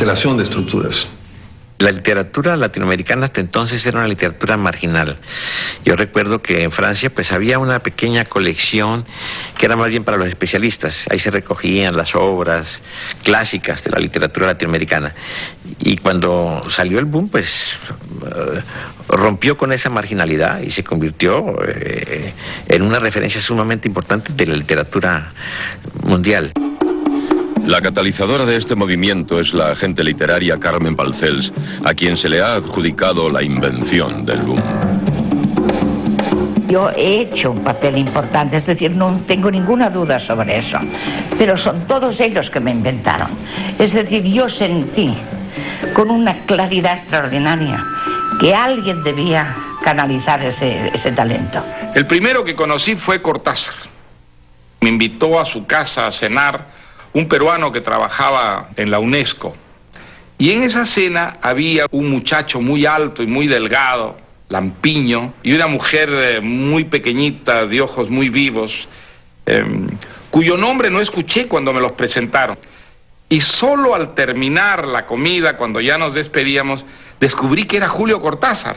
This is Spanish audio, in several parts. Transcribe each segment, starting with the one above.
constelación de estructuras. La literatura latinoamericana hasta entonces era una literatura marginal. Yo recuerdo que en Francia pues había una pequeña colección que era más bien para los especialistas. Ahí se recogían las obras clásicas de la literatura latinoamericana. Y cuando salió el boom, pues rompió con esa marginalidad y se convirtió en una referencia sumamente importante de la literatura mundial. La catalizadora de este movimiento es la agente literaria Carmen Balcells, a quien se le ha adjudicado la invención del boom. Yo he hecho un papel importante, es decir, no tengo ninguna duda sobre eso, pero son todos ellos que me inventaron. Es decir, yo sentí con una claridad extraordinaria que alguien debía canalizar ese talento. El primero que conocí fue Cortázar. Me invitó a su casa a cenar un peruano que trabajaba en la UNESCO. Y en esa cena había un muchacho muy alto y muy delgado, lampiño, y una mujer muy pequeñita, de ojos muy vivos, cuyo nombre no escuché cuando me los presentaron. Y solo al terminar la comida, cuando ya nos despedíamos, descubrí que era Julio Cortázar.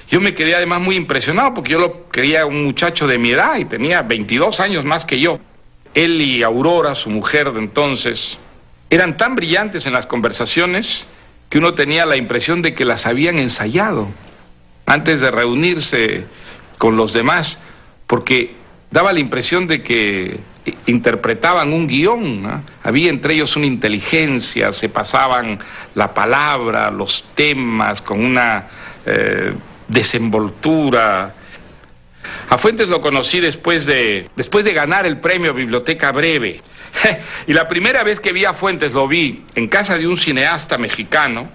Yo me quedé además muy impresionado porque yo lo creía un muchacho de mi edad y tenía 22 años más que yo. Él y Aurora, su mujer de entonces, eran tan brillantes en las conversaciones que uno tenía la impresión de que las habían ensayado antes de reunirse con los demás, porque daba la impresión de que interpretaban un guión, ¿no? Había entre ellos una inteligencia, se pasaban la palabra, los temas con una desenvoltura. A Fuentes lo conocí después de ganar el premio Biblioteca Breve. Y la primera vez que vi a Fuentes lo vi en casa de un cineasta mexicano,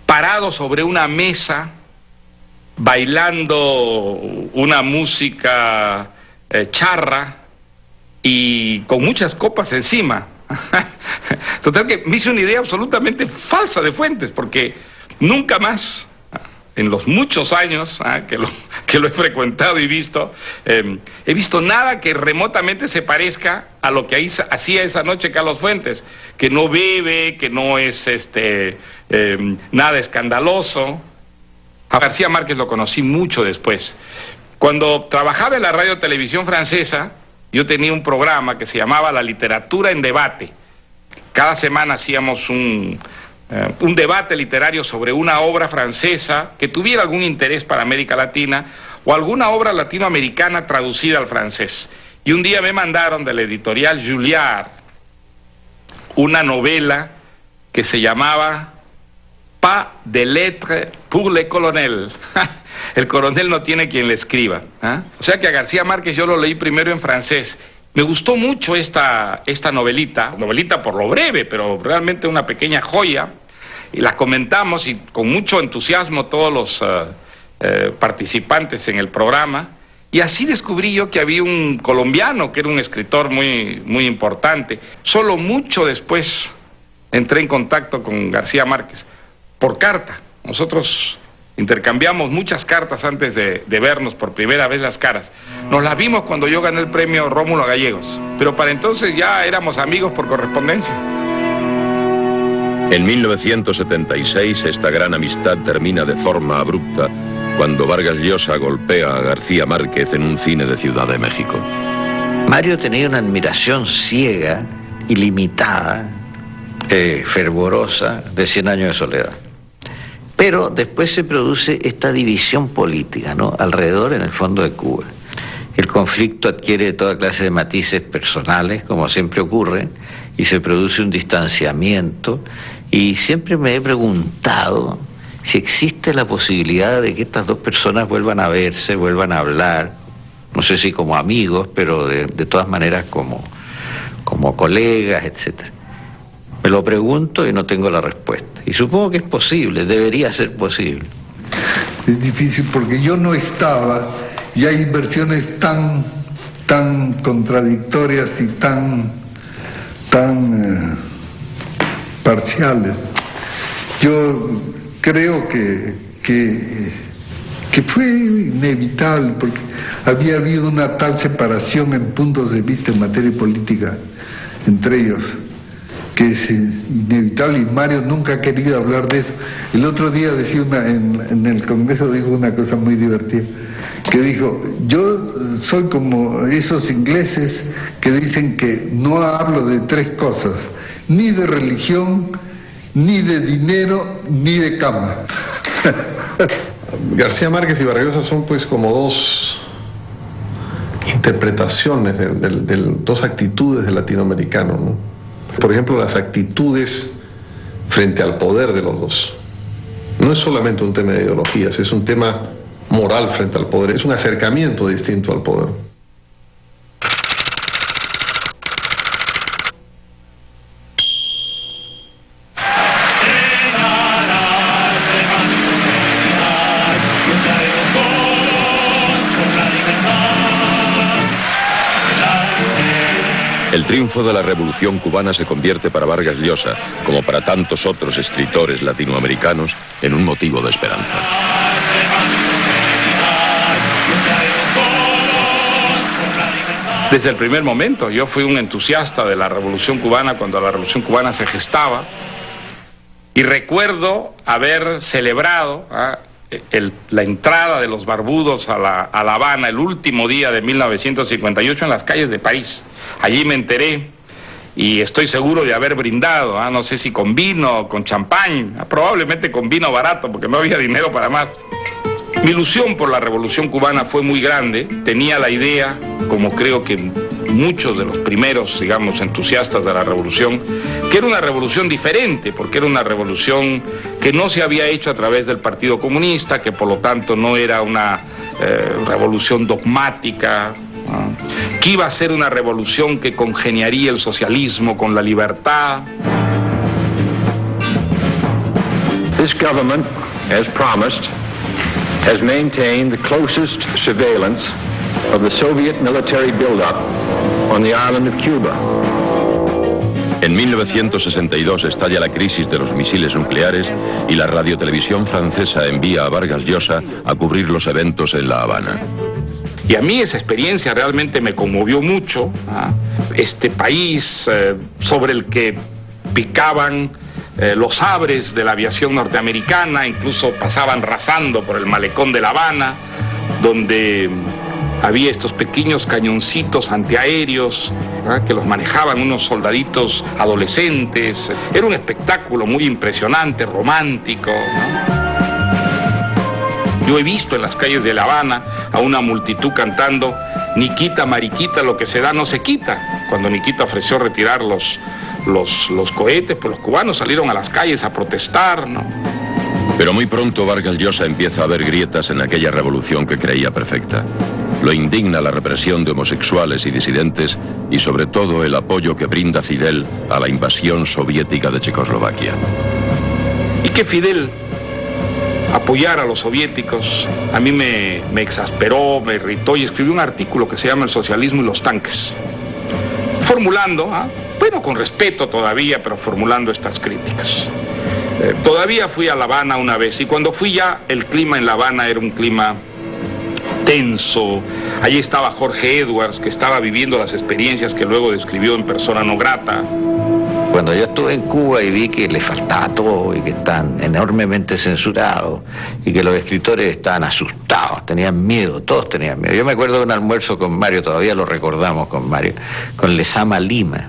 parado sobre una mesa, bailando una música charra y con muchas copas encima. Total que me hice una idea absolutamente falsa de Fuentes, porque nunca más, en los muchos años que lo he frecuentado y visto, he visto nada que remotamente se parezca a lo que hacía esa noche Carlos Fuentes, que no bebe, que no es nada escandaloso. A García Márquez lo conocí mucho después. Cuando trabajaba en la radio televisión francesa, yo tenía un programa que se llamaba La Literatura en Debate. Cada semana hacíamos un debate literario sobre una obra francesa que tuviera algún interés para América Latina o alguna obra latinoamericana traducida al francés. Y un día me mandaron de la editorial Julliard una novela que se llamaba Pas de lettres pour le colonel. El coronel no tiene quien le escriba. O sea que a García Márquez yo lo leí primero en francés. Me gustó mucho esta novelita por lo breve, pero realmente una pequeña joya. Y la comentamos y con mucho entusiasmo todos los participantes en el programa. Y así descubrí yo que había un colombiano que era un escritor muy, muy importante. Solo mucho después entré en contacto con García Márquez por carta. Nosotros intercambiamos muchas cartas antes de vernos por primera vez las caras. Nos las vimos cuando yo gané el premio Rómulo Gallegos, pero para entonces ya éramos amigos por correspondencia. En 1976 esta gran amistad termina de forma abrupta cuando Vargas Llosa golpea a García Márquez en un cine de Ciudad de México. Mario tenía una admiración ciega, ilimitada, fervorosa de 100 años de soledad. Pero después se produce esta división política, ¿no?, alrededor, en el fondo, de Cuba. El conflicto adquiere toda clase de matices personales, como siempre ocurre, y se produce un distanciamiento. Y siempre me he preguntado si existe la posibilidad de que estas dos personas vuelvan a verse, vuelvan a hablar, no sé si como amigos, pero de todas maneras como colegas, etc. Me lo pregunto y no tengo la respuesta. Y supongo que es posible, debería ser posible. Es difícil porque yo no estaba y hay versiones tan contradictorias y tan parciales. Yo creo que fue inevitable porque había habido una tal separación en puntos de vista en materia política entre ellos, que es inevitable, y Mario nunca ha querido hablar de eso. El otro día decía en el Congreso dijo una cosa muy divertida, que dijo: yo soy como esos ingleses que dicen que no hablo de tres cosas, ni de religión, ni de dinero, ni de cama. García Márquez y Vargas Llosa son pues como dos interpretaciones, dos actitudes del latinoamericano, ¿no? Por ejemplo, las actitudes frente al poder de los dos. No es solamente un tema de ideologías, es un tema moral frente al poder, es un acercamiento distinto al poder. El triunfo de la Revolución cubana se convierte para Vargas Llosa, como para tantos otros escritores latinoamericanos, en un motivo de esperanza. Desde el primer momento, yo fui un entusiasta de la Revolución cubana cuando la Revolución cubana se gestaba, y recuerdo haber celebrado la entrada de los barbudos a La Habana el último día de 1958 en las calles de París. Allí me enteré y estoy seguro de haber brindado, no sé si con vino o con champán, probablemente con vino barato porque no había dinero para más. Mi ilusión por la Revolución cubana fue muy grande. Tenía la idea, como creo que muchos de los primeros, digamos, entusiastas de la revolución, que era una revolución diferente, porque era una revolución que no se había hecho a través del Partido Comunista, que por lo tanto no era una revolución dogmática, que iba a ser una revolución que congeniaría el socialismo con la libertad. This government, as promised, has maintained the closest surveillance of the Soviet military buildup on the island of Cuba. En 1962 estalla la crisis de los misiles nucleares y la radiotelevisión francesa envía a Vargas Llosa a cubrir los eventos en La Habana. Y a mí esa experiencia realmente me conmovió mucho. Este país sobre el que picaban los sabres de la aviación norteamericana, incluso pasaban rasando por el malecón de La Habana, donde había estos pequeños cañoncitos antiaéreos que los manejaban unos soldaditos adolescentes. Era un espectáculo muy impresionante, romántico, ¿no? Yo he visto en las calles de La Habana a una multitud cantando "Niquita, mariquita, lo que se da no se quita". Cuando Niquita ofreció retirar los cohetes, pues los cubanos salieron a las calles a protestar, ¿no? Pero muy pronto Vargas Llosa empieza a ver grietas en aquella revolución que creía perfecta. Lo indigna la represión de homosexuales y disidentes y sobre todo el apoyo que brinda Fidel a la invasión soviética de Checoslovaquia. Y que Fidel apoyar a los soviéticos a mí me exasperó, me irritó, y escribí un artículo que se llama "El socialismo y los tanques", formulando, bueno, con respeto todavía, pero formulando estas críticas. Todavía fui a La Habana una vez, y cuando fui ya el clima en La Habana era un clima tenso. Allí estaba Jorge Edwards, que estaba viviendo las experiencias que luego describió en Persona no grata. Cuando yo estuve en Cuba y vi que le faltaba todo y que están enormemente censurados y que los escritores estaban asustados, tenían miedo, todos tenían miedo. Yo me acuerdo de un almuerzo con Mario, todavía lo recordamos con Mario, con Lezama Lima.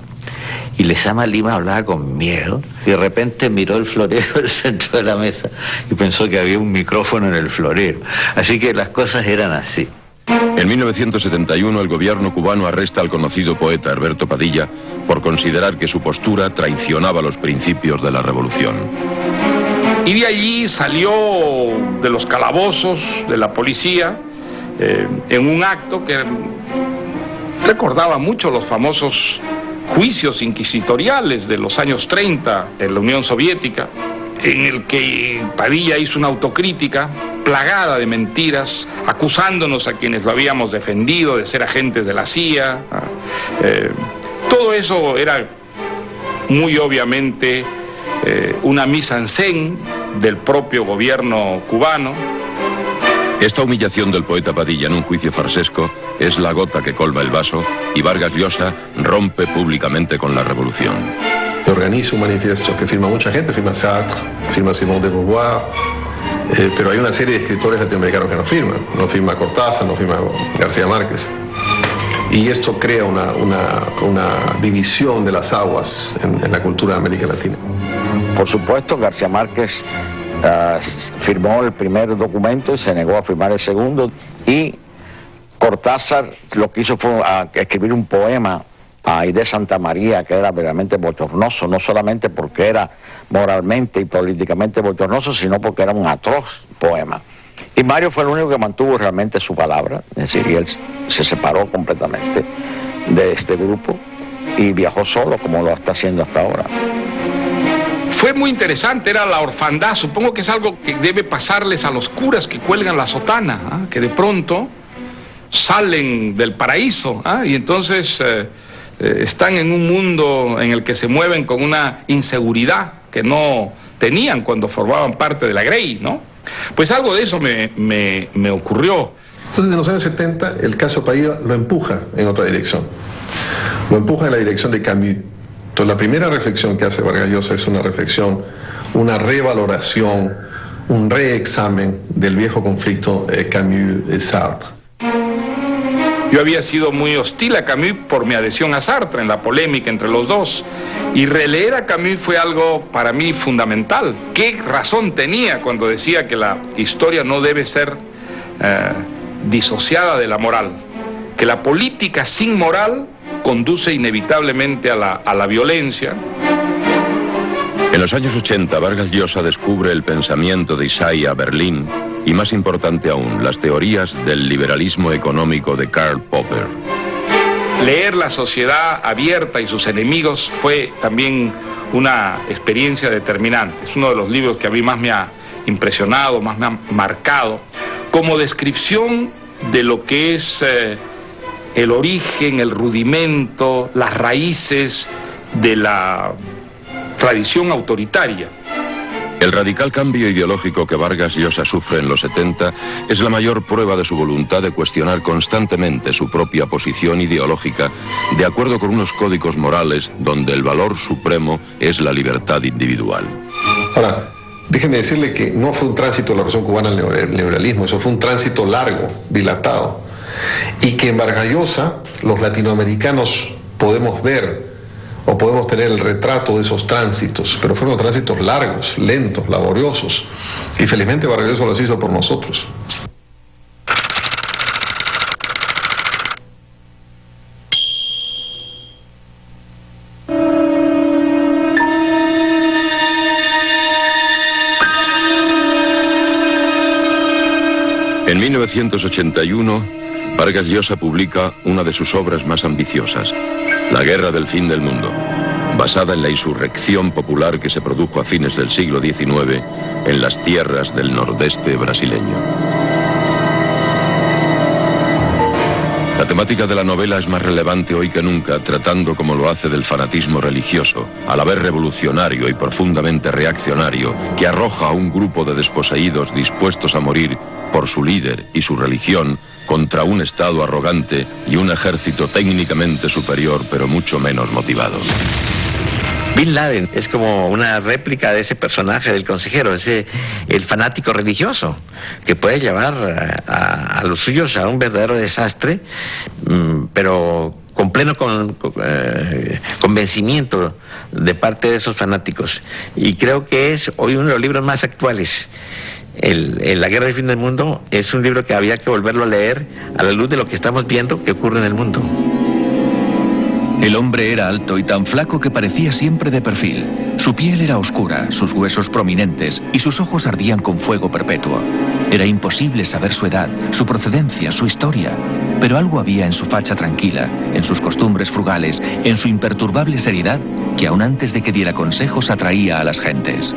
Y Lezama Lima hablaba con miedo y de repente miró el florero del centro de la mesa y pensó que había un micrófono en el florero. Así que las cosas eran así. En 1971 el gobierno cubano arresta al conocido poeta Herberto Padilla por considerar que su postura traicionaba los principios de la revolución. Y de allí salió de los calabozos de la policía en un acto que recordaba mucho los famosos juicios inquisitoriales de los años 30 en la Unión Soviética, en el que Padilla hizo una autocrítica plagada de mentiras, acusándonos a quienes lo habíamos defendido de ser agentes de la CIA. Todo eso era muy obviamente una mise en scène del propio gobierno cubano. Esta humillación del poeta Padilla en un juicio farsesco es la gota que colma el vaso y Vargas Llosa rompe públicamente con la revolución. que organiza un manifiesto que firma mucha gente, firma Sartre, firma Simone de Beauvoir, pero hay una serie de escritores latinoamericanos que no firman. No firma Cortázar, no firma García Márquez. Y esto crea una división de las aguas en la cultura de América Latina. Por supuesto, García Márquez firmó el primer documento y se negó a firmar el segundo. Y Cortázar lo que hizo fue escribir un poema a Aide Santa María, que era verdaderamente bochornoso, no solamente porque era moralmente y políticamente bochornoso, sino porque era un atroz poema. Y Mario fue el único que mantuvo realmente su palabra, es decir, y él se separó completamente de este grupo y viajó solo, como lo está haciendo hasta ahora. Fue muy interesante, era la orfandad. Supongo que es algo que debe pasarles a los curas que cuelgan la sotana, que de pronto salen del paraíso, y entonces están en un mundo en el que se mueven con una inseguridad que no tenían cuando formaban parte de la Grey, ¿no? Pues algo de eso me ocurrió. Entonces, en los años 70, el caso Paiva lo empuja en otra dirección. Lo empuja en la dirección de Camus. Entonces, la primera reflexión que hace Vargas Llosa es una reflexión, una revaloración, un reexamen del viejo conflicto Camus-Sartre. Yo había sido muy hostil a Camus por mi adhesión a Sartre en la polémica entre los dos. Y releer a Camus fue algo para mí fundamental. ¿Qué razón tenía cuando decía que la historia no debe ser disociada de la moral? Que la política sin moral conduce inevitablemente a la violencia. En los años 80, Vargas Llosa descubre el pensamiento de Isaiah Berlin y, más importante aún, las teorías del liberalismo económico de Karl Popper. Leer La sociedad abierta y sus enemigos fue también una experiencia determinante. Es uno de los libros que a mí más me ha impresionado, más me ha marcado, como descripción de lo que es el origen, el rudimento, las raíces de la tradición autoritaria. El radical cambio ideológico que Vargas Llosa sufre en los 70 es la mayor prueba de su voluntad de cuestionar constantemente su propia posición ideológica de acuerdo con unos códigos morales donde el valor supremo es la libertad individual. Ahora, déjeme decirle que no fue un tránsito de la Revolución Cubana al liberalismo, eso fue un tránsito largo, dilatado, y que en Vargas Llosa los latinoamericanos podemos ver o podemos tener el retrato de esos tránsitos, pero fueron tránsitos largos, lentos, laboriosos, y felizmente Vargas Llosa los hizo por nosotros. En 1981, Vargas Llosa publica una de sus obras más ambiciosas, La guerra del fin del mundo, basada en la insurrección popular que se produjo a fines del siglo XIX en las tierras del nordeste brasileño. La temática de la novela es más relevante hoy que nunca, tratando como lo hace del fanatismo religioso, a la vez revolucionario y profundamente reaccionario, que arroja a un grupo de desposeídos dispuestos a morir por su líder y su religión contra un Estado arrogante y un ejército técnicamente superior pero mucho menos motivado. Bin Laden es como una réplica de ese personaje del consejero, el fanático religioso, que puede llevar a los suyos a un verdadero desastre, pero con pleno convencimiento de parte de esos fanáticos. Y creo que es hoy uno de los libros más actuales. La guerra del fin del mundo es un libro que había que volverlo a leer a la luz de lo que estamos viendo que ocurre en el mundo. El hombre era alto y tan flaco que parecía siempre de perfil. Su piel era oscura, sus huesos prominentes y sus ojos ardían con fuego perpetuo. Era imposible saber su edad, su procedencia, su historia. Pero algo había en su facha tranquila, en sus costumbres frugales, en su imperturbable seriedad, que aun antes de que diera consejos atraía a las gentes.